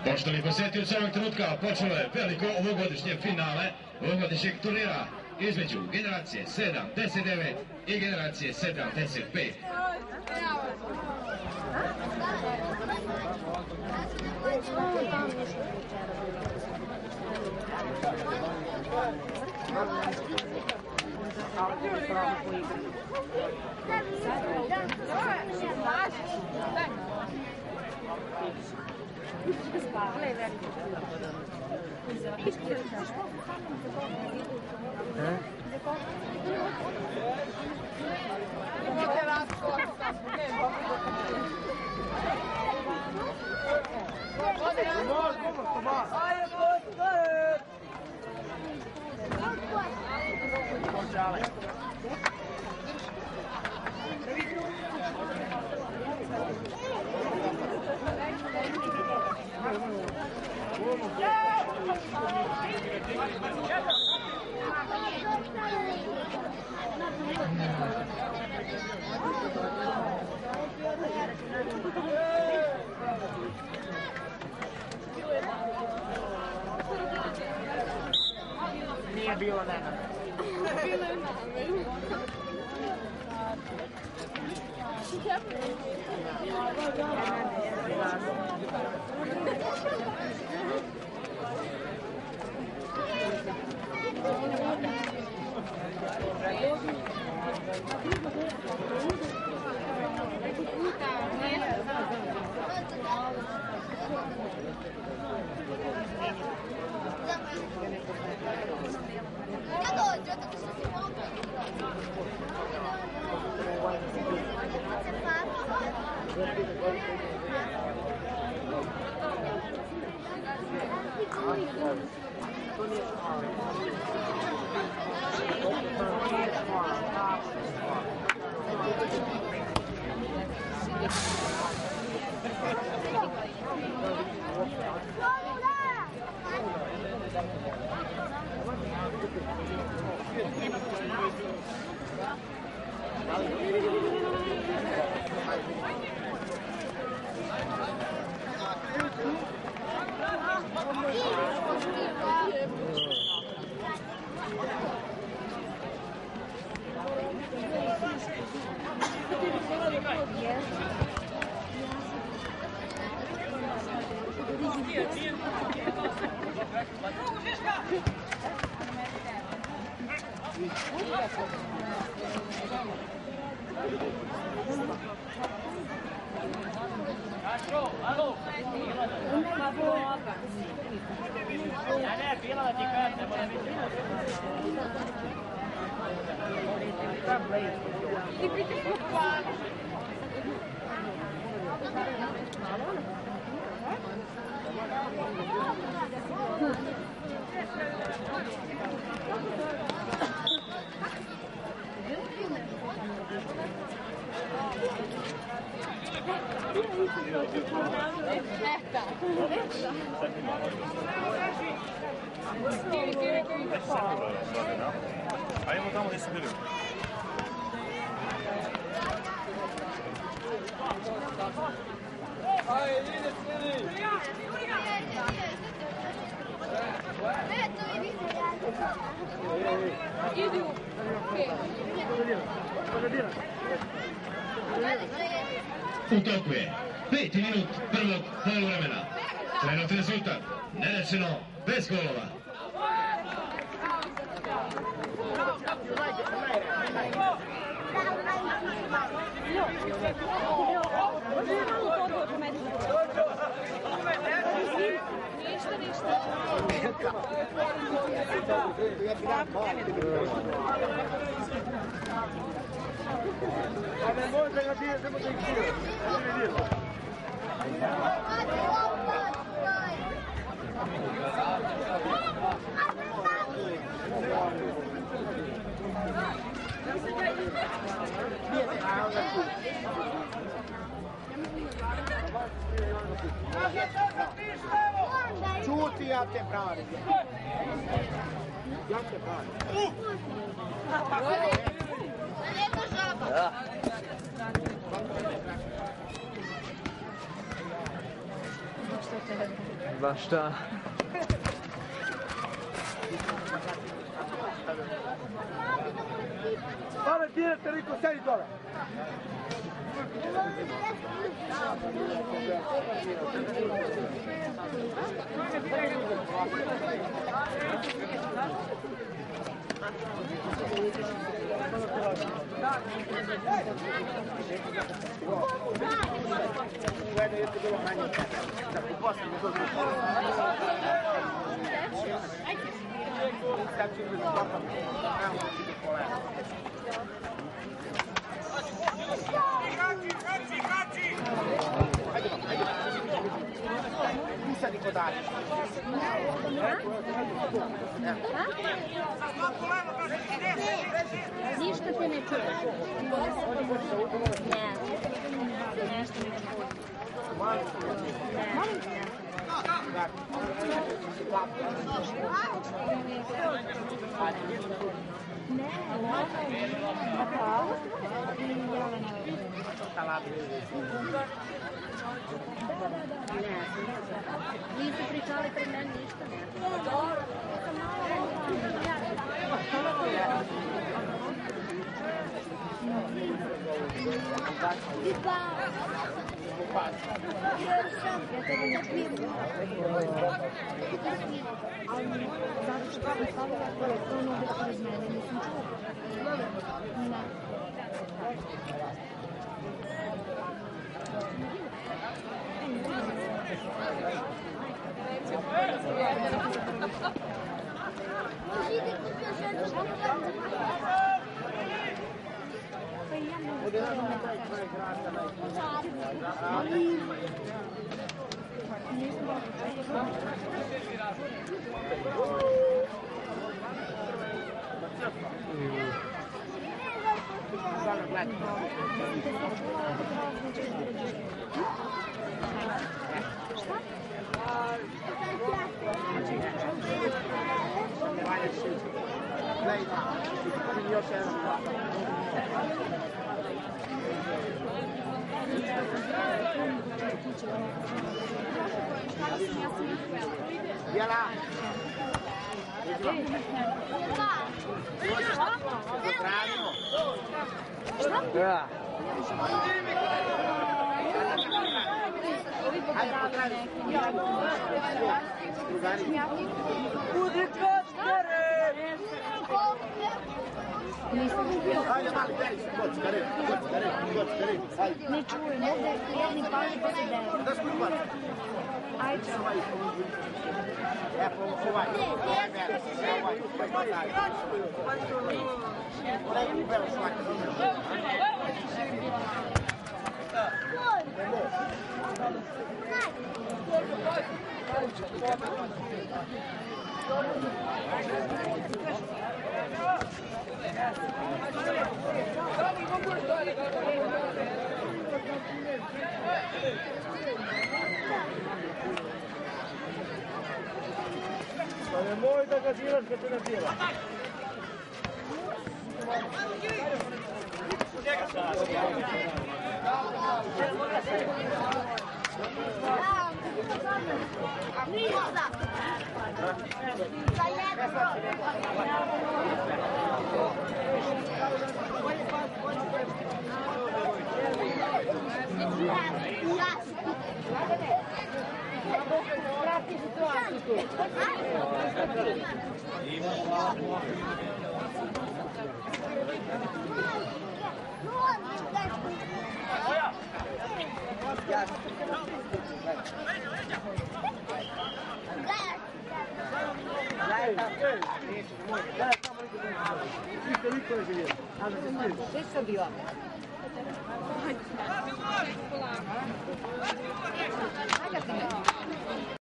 Poštovani posjetioci ovog trenutka, počelo je veliko ovogodišnje finale ovogodišnjeg turnira između generacije 7-10-9 i generacije 7-10-5. Nije bilo nema. Bilo je nama. Ajmo tamo gdje su bili. U toku je 5. minut prvog poluvremena. Trenutni rezultat nerešeno bez golova. Čuti, ja te branim. Ja te branim. Lijepo žaba. Što Ba šta? Dole, direte, Riko, sedi dole. Guarda, io ti devo mangiare. Dai, posso mi sono Pisa di Codari. Ništa te ne čuje. Ne. Nešto ne čuje. Molim te. Nisu pričali pred meni ništa. Zato što sam stavila telefon ovdje kroz mene, nisam čula. Jela! Da. Budi kockare! Ajde, mali, daj se, kockare. Ne čujem, ovdje jedni paži pa se deru. Da skupac. Ajde. Evo, ovaj mene. Ovaj beo šlaka. Pa nemoj da ga diraš kad te ne dira. Prati situaciju tu. Gdje sam bila? Ajde.